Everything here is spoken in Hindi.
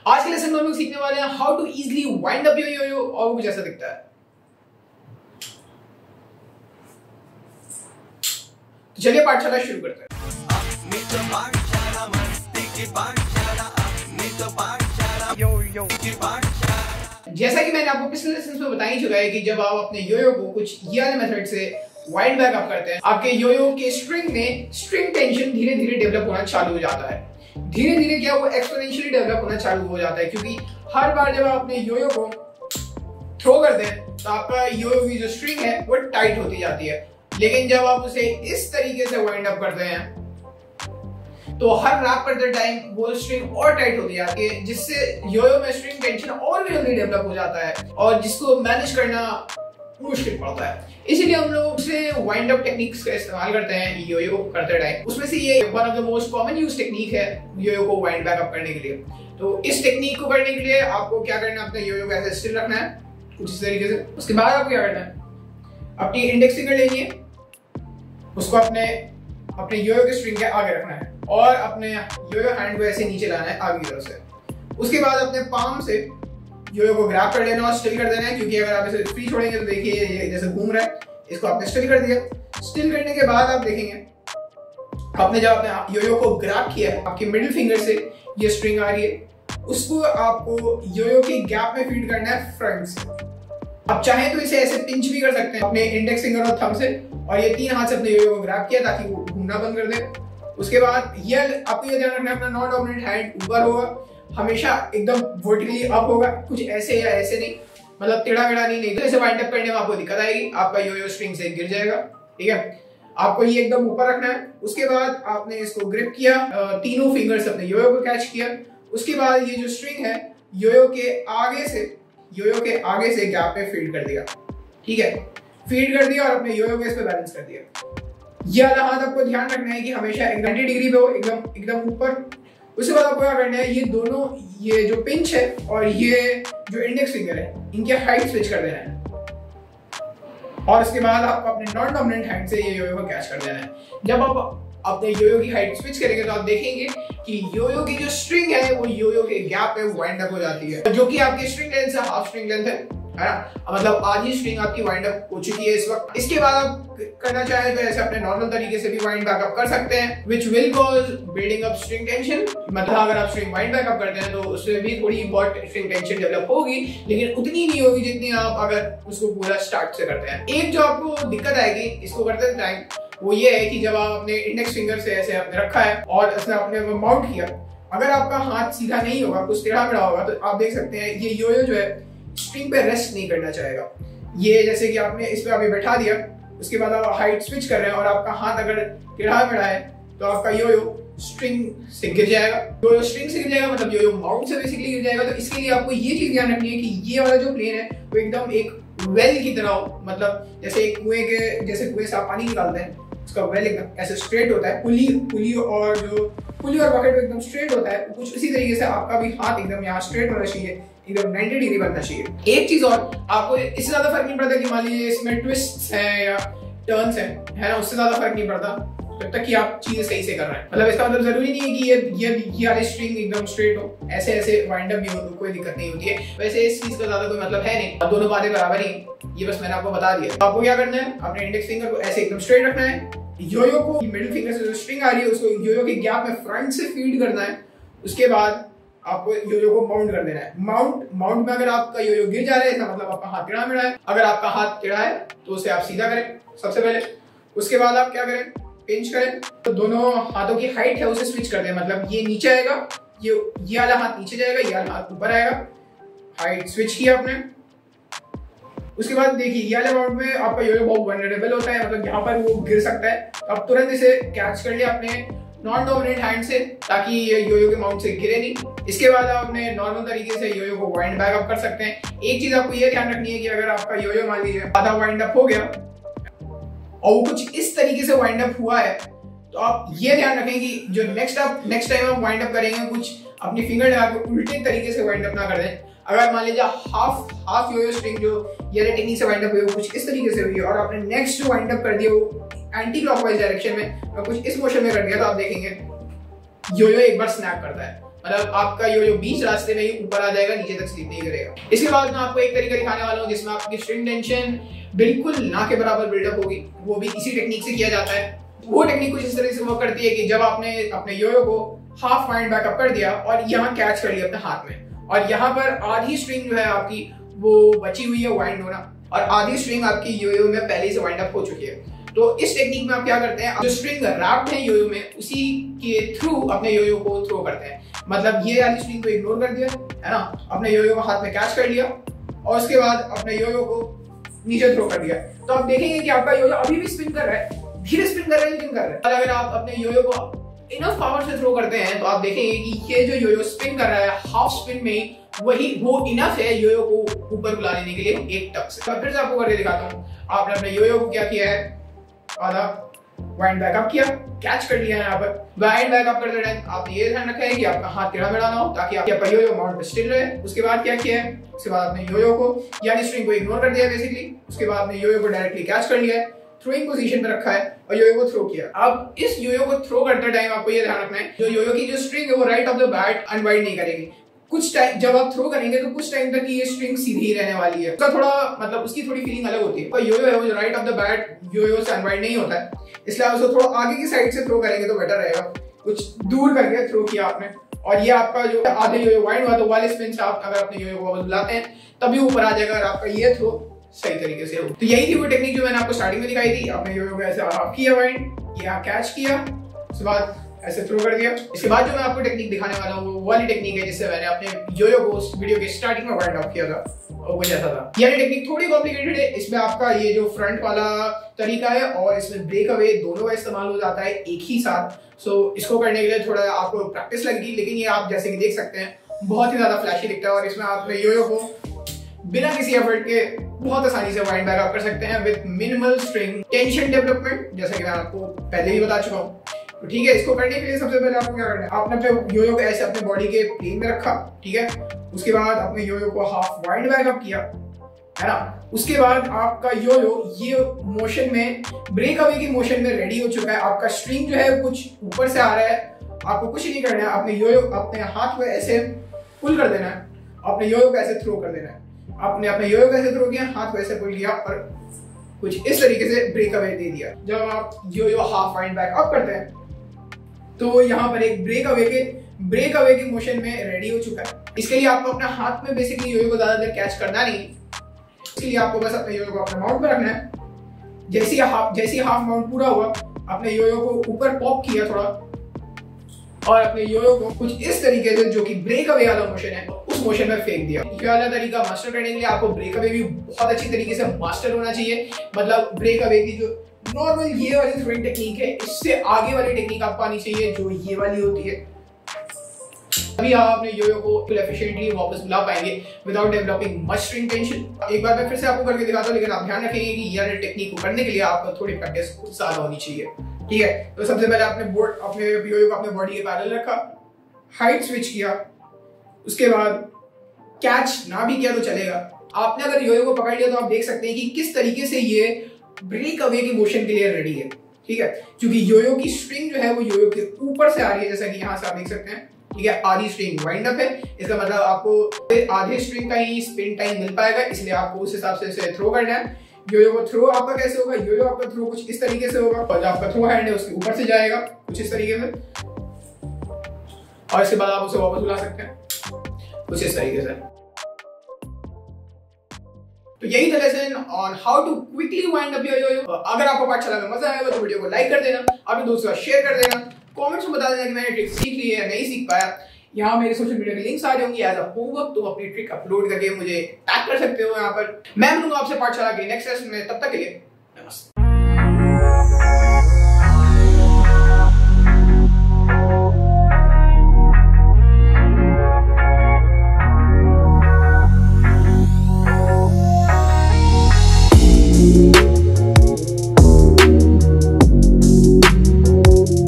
आज के लेसन में हम लोग सीखने वाले हैं how to easily wind up your yo-yo और वो कुछ ऐसा दिखता है। तो चलिए पाठशाला शुरू करते हैं। जैसा कि मैंने आपको पिछले लेसन में बता ही चुका है कि जब आप अपने योयो को कुछ ये वाले मेथड से वाइंड बैक अप करते हैं, आपके योयो के स्ट्रिंग में स्ट्रिंग टेंशन धीरे धीरे डेवलप होना चालू हो जाता है। धीरे धीरे क्या वो एक्सपोनेंशियली डेवलप होना चालू हो जाता है, क्योंकि हर बार जब आप अपने योयो को थ्रो करते हैं तो आपका योयो की जो स्ट्रिंग है वो टाइट होती जाती है। लेकिन जब आप उसे इस तरीके से वाइंड अप करते हैं तो हर रैप करते टाइम वो स्ट्रिंग और टाइट होती जाती है, जिससे योयो में स्ट्रिंग टेंशन और भी जल्दी डेवलप हो जाता है और जिसको मैनेज करना मुश्किल पड़ता है। इसीलिए हम लोग उसे वाइंड अप टेक्निक्स का इस्तेमाल करते हैं योयो करते टाइम। उसमें से ये one of the most common use technique है योयो को वाइंड बैक अप करने के लिए। तो इस टेक्निक को करने के लिए आपको क्या करना है, अपने योयो को ऐसे स्टिल रखना है कुछ इस तरीके से। उसके बाद आपको क्या करना है, अपनी इंडेक्स फिंगर लेनी है, उसको अपने योयो के स्ट्रिंग के आगे रखना है और अपने योयो हैंड को ऐसे नीचे लाना है आगे की तरफ से। उसके बाद अपने पाम से योयो को ग्रैब कर लेना और स्टिल कर देना है, क्योंकि अगर आप इसे फ्री छोड़ेंगे तो देखिए ये जैसे घूम रहा है। इसको आपने स्टिल कर दिया। स्टिल करने के बाद आप देखेंगे आपने जब अपने योयो को ग्रैब किया है, आपकी मिडिल फिंगर से ये स्ट्रिंग आ रही है, उसको आपको योयो के गैप में फीड करना है फ्रंट से। आप चाहें तो इसे ऐसे पिंच भी कर सकते हैं अपने इंडेक्स फिंगर और थंब से, और ये तीन हाथ से अपने योयो को ग्रैब किया ताकि वो घूमना बंद कर दे। उसके बाद ये आपको ये ध्यान रखना है, अपना नॉन डोमिनेंट हैंड ऊपर होगा, हमेशा एकदम वर्टिकली अप होगा, कुछ ऐसे या ऐसे नहीं, मतलब टेढ़ा मेढ़ा नहीं, तो ऐसे वाइंड अप करने में आपको दिक्कत आएगी, आपका योयो स्ट्रिंग से गिर जाएगा। ठीक है, आपको ये एकदम ऊपर रखना है। उसके बाद आपने इसको ग्रिप किया, तीनों फिंगर से अपने योयो को कैच किया। उसके बाद ये जो स्ट्रिंग है योयो के आगे से गैप पे फीड कर दिया। ठीक है, फीड कर दिया और अपने योयो को इस पे बैलेंस कर दिया। ये वाला हाथ आपको ध्यान रखना है कि हमेशा 90 डिग्री पे हो, एकदम ऊपर। उसके बाद आपको क्या करना है, ये दोनों, ये जो पिंच है और ये जो इंडेक्स फिंगर है, इनके हाइट स्विच कर देना है और उसके बाद आपको अपने नॉन डोमिनेंट हैंड से ये योयो को कैच कर देना है। जब आप अपने योयो की हाइट स्विच करेंगे तो आप देखेंगे कि योयो की जो स्ट्रिंग है वो योयो के गैप पे वाइंड अप हो जाती है, जो कि आपकी स्ट्रिंग लेंथ से हाफ स्ट्रिंग लेंथ है ना, मतलब आधी स्ट्रिंग आपकी वाइंड अप हो चुकी है इस वक्त। इसके बाद आप करना चाहें तो ऐसे अपने नॉर्मल तरीके से भी वाइंड बैक अप कर सकते हैं, which will cause building up string tension। मतलब अगर आप स्ट्रिंग वाइंड बैक अप करते हैं तो उससे भी थोड़ी बहुत स्ट्रिंग टेंशन डेवलप होगी, लेकिन उतनी नहीं होगी जितनी आप अगर उसको पूरा स्टार्ट से करते हैं। एक जो आपको दिक्कत आएगी इसको करते टाइम वो ये है कि जब आप अपने इंडेक्स फिंगर से ऐसे आपने रखा है और इसने आपने माउंट किया, अगर आपका हाथ सीधा नहीं होगा, कुछ टेढ़ा मेढ़ा होगा, तो आप देख सकते हैं ये योयो जो है स्ट्रिंग पे रेस्ट नहीं करना चाहेगा। ये जैसे कि आपने इस पे अभी बैठा दिया, उसके बाद आप हाइट स्विच कर रहे हैं और आपका हाथ अगर टेढ़ा मेढ़ा है तो आपका योयो स्ट्रिंग से गिर जाएगा। योयो स्ट्रिंग से गिर जाएगा मतलब योयो माउंट से बेसिकली गिर जाएगा। तो इसके लिए आपको ये चीज ध्यान रखनी है कि ये वाला जो प्लेन है वो एकदम एक वेल की तरह हो, मतलब जैसे एक कुएं से आप पानी निकालते हैं, उसका वेल एकदम ऐसे स्ट्रेट होता है, पुली और बकेट एकदम स्ट्रेट होता है, कुछ उसी तरीके से आपका भी हाथ एकदम यहाँ स्ट्रेट होना चाहिए, एकदम 90 डिग्री बनना चाहिए। एक चीज और, आपको इससे ज्यादा फर्क नहीं पड़ता कि मान लीजिए इसमें ट्विस्ट्स हैं या टर्न्स हैं, है ना, उससे ज्यादा फर्क नहीं पड़ता जब तक कि आप चीजें सही से कर रहे हैं। मतलब इसका मतलब जरूरी नहीं है कि ये वाली स्ट्रिंग एकदम स्ट्रेट हो, ऐसे वाइंड अप भी हो तो कोई दिक्कत नहीं होती है। वैसे इस चीज का ज्यादा कोई मतलब है नहीं, अब दोनों बातें बराबर ही, ये बस मैंने आपको बता दिया। तो आपको क्या करना है, अपने इंडेक्स फिंगर को ऐसे एकदम स्ट्रेट रखना है, योयो को मिडिल फिंगर से जो स्ट्रिंग आ रही है उसको योयो के गैप में फ्रंट से फीड करना है। उसके बाद आपको योयो को माउंट कर देना है। माउंट में अगर आपका योयो गिर जा रहा है इसका मतलब आपका हाथ टेढ़ा मेढ़ा है। अगर आपका हाथ टेढ़ा है तो उसे आप सीधा करें सबसे पहले। उसके बाद आप क्या करें, पिंच करें, तो दोनों हाथों की हाइट है उसे स्विच कर दें, मतलब ये नीचे आएगा, ये वाला हाथ नीचे जाएगा, ये वाला हाथ ऊपर आएगा। हाइट स्विच किया आपने। उसके बाद देखिए ये वाले माउंट में आपका योयो बहुत वल्नरेबल होता है, मतलब यहाँ पर वो गिर सकता है, तो आप तुरंत इसे कैच कर लिया अपने नॉन डोमिनेंट हैंड से ताकि ये योयो के माउंट से गिरे नहीं। इसके बाद आप अपने नॉर्मल तरीके से योयो को वाइंड बैक अप कर सकते हैं। एक चीज आपको ये ध्यान रखनी है कि अगर आपका योयो मान लीजिए आधा वाइंड अप हो गया और वो कुछ इस तरीके से वाइंड अप हुआ है, तो आप ये ध्यान रखें कि जो नेक्स्ट टाइम आप वाइंड अप करेंगे कुछ अपनी फिंगर लगा के उल्टे तरीके से वाइंड अप ना कर दें। अगर मान लीजिए हाफ योयो स्ट्रिंग जो ये टेक्निक से वाइंड अप हुई है वो कुछ इस तरीके से हुई है और आपने नेक्स्ट जो वाइंड अप कर दिया वो एंटी क्लॉकवाइज डायरेक्शन में और कुछ इस मोशन में कर दिया, तो आप देखेंगे योयो एक बार स्नैप करता है। मतलब आपका यो बीच रास्ते में ही ऊपर आ जाएगा, नीचे तक स्लिप नहीं करेगा। इसके बाद मैं आपको एक तरीका दिखाने वाला हूँ जिसमें आपकी स्ट्रिंग टेंशन बिल्कुल ना के बराबर बिल्डअप होगी। वो भी इसी टेक्निक से किया जाता है। वो टेक्निक कुछ इस तरह से वर्क करती है कि जब आपने अपने योयो को हाफ वाइंड बैक अप कर दिया और यहाँ कैच कर लिया अपने हाथ में, और यहाँ पर आधी स्ट्रिंग जो है आपकी वो बची हुई है वाइंड होना, और आधी स्ट्रिंग आपकी योयो में पहले से वाइंड अप हो चुकी है। तो इस टेक्निक में आप क्या करते हैं, जो स्ट्रिंग रैप्ड है योयो में उसी के थ्रू अपने योयो को थ्रो करते हैं। मतलब ये वाली स्ट्रिंग को इग्नोर कर दिया है ना, अपने योयो को हाथ में कैच कर लिया और उसके बाद अपने योयो को नीचे थ्रो कर दिया। तो आप देखेंगे कि आपका योयो अभी भी स्पिन कर रहा है, धीरे स्पिन कर रहा है लेकिन कर रहा है। और अगर आप अपने योयो को इनफ पावर से थ्रो करते हैं तो आप देखेंगे कि ये जो योयो स्पिन कर रहा है हाफ स्पिन में, वही वो इनफ है योयो को ऊपर बुला लेने के लिए एक टक से। मैं फिर से आपको करके दिखाता हूँ। आपने अपने योयो को क्या किया है, आधा वाइंड बैक अप किया, कैच कर लिया है। यहाँ पर वाइंड बैक अप करते टाइम आपने ये ध्यान रखा है कि आपका हाथ टेढ़ा मेढ़ा ना हो ताकि आपका योयो माउंट पे स्टिल रहे। उसके बाद क्या किया है, उसके बाद आपने योयो को यानी स्ट्रिंग को इग्नोर कर दिया बेसिकली। उसके बाद आपने योयो को डायरेक्टली कैच कर लिया है, थ्रोइंग पोजीशन पे रखा है और योयो को थ्रो किया। अब इस योयो को थ्रो करते टाइम आपको ये ध्यान रखना है, जो योयो की जो स्ट्रिंग है वो right off the bat unwind नहीं करेगी। कुछ टाइम जब आप थ्रो करेंगे तो कुछ टाइम तक ये स्ट्रिंग सीधी ही रहने वाली है। उसका थोड़ा मतलब उसकी थोड़ी फीलिंग अलग होती है। तो योयो है वो जो right off the bat yoyo से अनवाइंड नहीं होता है, इसलिए आप उसको थोड़ा आगे की साइड से थ्रो करेंगे तो बेटर रहेगा। कुछ दूर करके थ्रो किया आपने और ये आपका जो आधे योयो वाइंड हुआ तो वाले स्पिन से आप अगर अपने योयो को वापस बुलाते हैं तभी ऊपर आ जाएगा और आपका ये थ्रो सही तरीके से हो। तो यही थी वो टेक्निक जो मैंने आपको स्टार्टिंग में दिखाई थी। आपने योयो को ऐसे हाफ किया वाइंड, यहाँ कैच किया, उसके बाद ऐसे थ्रो कर दिया। इसके बाद जो मैं आपको टेक्निक दिखाने वाला हूँ वो वाली टेक्निक है जिससे मैंने अपने योयो को वीडियो के स्टार्टिंग में वाइंड अप किया था और वो जैसा था। ये टेक्निक थोड़ी कॉम्प्लिकेटेड है। इसमें आपका ये जो फ्रंट वाला तरीका है और इसमें ब्रेक अवे दोनों का इस्तेमाल हो जाता है एक ही साथ। सो इसको करने के लिए थोड़ा आपको प्रैक्टिस लगेगी, लेकिन ये आप जैसे कि देख सकते हैं बहुत ही ज्यादा फ्लैशी दिखता है और इसमें आप योयो को बिना किसी एफर्ट के बहुत आसानी से वाइंड बैक अप कर सकते हैं with minimal string tension development, जैसा कि मैं आपको पहले ही बता चुका हूँ। तो ठीक है, इसको करने के लिए सबसे पहले आपको क्या करना है, आपने अपने योयो को ऐसे अपने बॉडी के प्लेन में रखा, ठीक है। उसके बाद अपने योयो को हाफ वाइंड बैक अप किया, है ना। उसके बाद आपका योयो ये मोशन में ब्रेक अवे की मोशन में रेडी हो चुका है। आपका स्ट्रिंग जो है कुछ ऊपर से आ रहा है, आपको कुछ नहीं करना है, अपने योयो अपने हाथ को ऐसे पुल कर देना है, अपने योयो को ऐसे थ्रो कर देना है। आपने अपने योयो को ऐसे थ्रो किया, हाथ को ऐसे पुल किया और कुछ इस तरीके से ब्रेक अवे दे दिया। जब आप yoyo half wind back up करते हैं तो यहाँ पर एक ब्रेक अवे के मोशन में रेडी हो चुका है। इसके लिए आपको अपने हाथ में बेसिकली योयो को ज्यादा देर कैच करना नहीं, इसके लिए आपको बस अपने योयो को अपने माउंट पर रखना है। जैसे ही हाफ माउंट पूरा हुआ, अपने योयो को ऊपर पॉप किया थोड़ा और अपने योयो को कुछ इस तरीके से जो कि ब्रेक अवे वाला मोशन है उस मोशन में फेंक दिया। ये वाला तरीका मास्टर करने के लिए आपको ब्रेक अवे भी बहुत अच्छी तरीके से मास्टर होना चाहिए। मतलब ब्रेक अवे की जो नॉर्मल ये वाली थ्रोइंग टेक्निक है, इससे आगे वाली टेक्निक आपको आनी चाहिए जो ये वाली होती है। अभी आप अपने योयो को एफिशिएंटली वापस बुला पाएंगे without developing much string tension. एक बार मैं फिर से आपको करके दिखाता हूँ, लेकिन आप ध्यान रखेंगे कि ये वाली टेक्निक को करने के लिए आपको थोड़ी प्रैक्टिस ज्यादा होनी चाहिए, ठीक है। तो सबसे पहले अपने योयो को अपने बॉडी के पैरेलल रखा, हाइट स्विच किया, उसके बाद कैच ना भी किया तो चलेगा। आपने अगर योयो को पकड़ लिया तो आप देख सकते हैं कि किस तरीके से ये ब्रेक अवे के मोशन के लिए रेडी है, ठीक है। क्योंकि योयो की स्ट्रिंग जो है वो योयो के ऊपर से आ रही है, जैसा कि यहाँ से आप देख सकते हैं, ठीक है। आधी स्ट्रिंग वाइंड अप है, इसका मतलब आपको आधे स्ट्रिंग का ही स्पिन टाइम मिल पाएगा, इसलिए आपको उस हिसाब से इसे थ्रो करना है। योयो को थ्रो आपका कैसे होगा, योयो आपका थ्रो कुछ इस तरीके से होगा और जो आपका थ्रो हैंड है उसके ऊपर से जाएगा कुछ इस तरीके से, और इसके बाद आप उसे वापस बुला सकते हैं कुछ इस तरीके से। तो यही था lesson on how to quickly wind up your yoyo. अगर आपको पार्ट अच्छा लगा, मजा आया तो वीडियो को लाइक कर देना, अपने दोस्तों के साथ शेयर कर देना, कमेंट्स में बता देना कि मैंने ट्रिक सीख ली है या नहीं सीख पाया। यहाँ मेरे सोशल मीडिया के लिंक्स आ रहे होंगे एज अ होमवर्क, तुम अपनी ट्रिक अपलोड करके मुझे टैग कर सकते हो यहाँ पर। मैं मिलूंगा आपसे पार्ट चला के नेक्स्ट सेशन में, तब तक के लिए नमस्ते।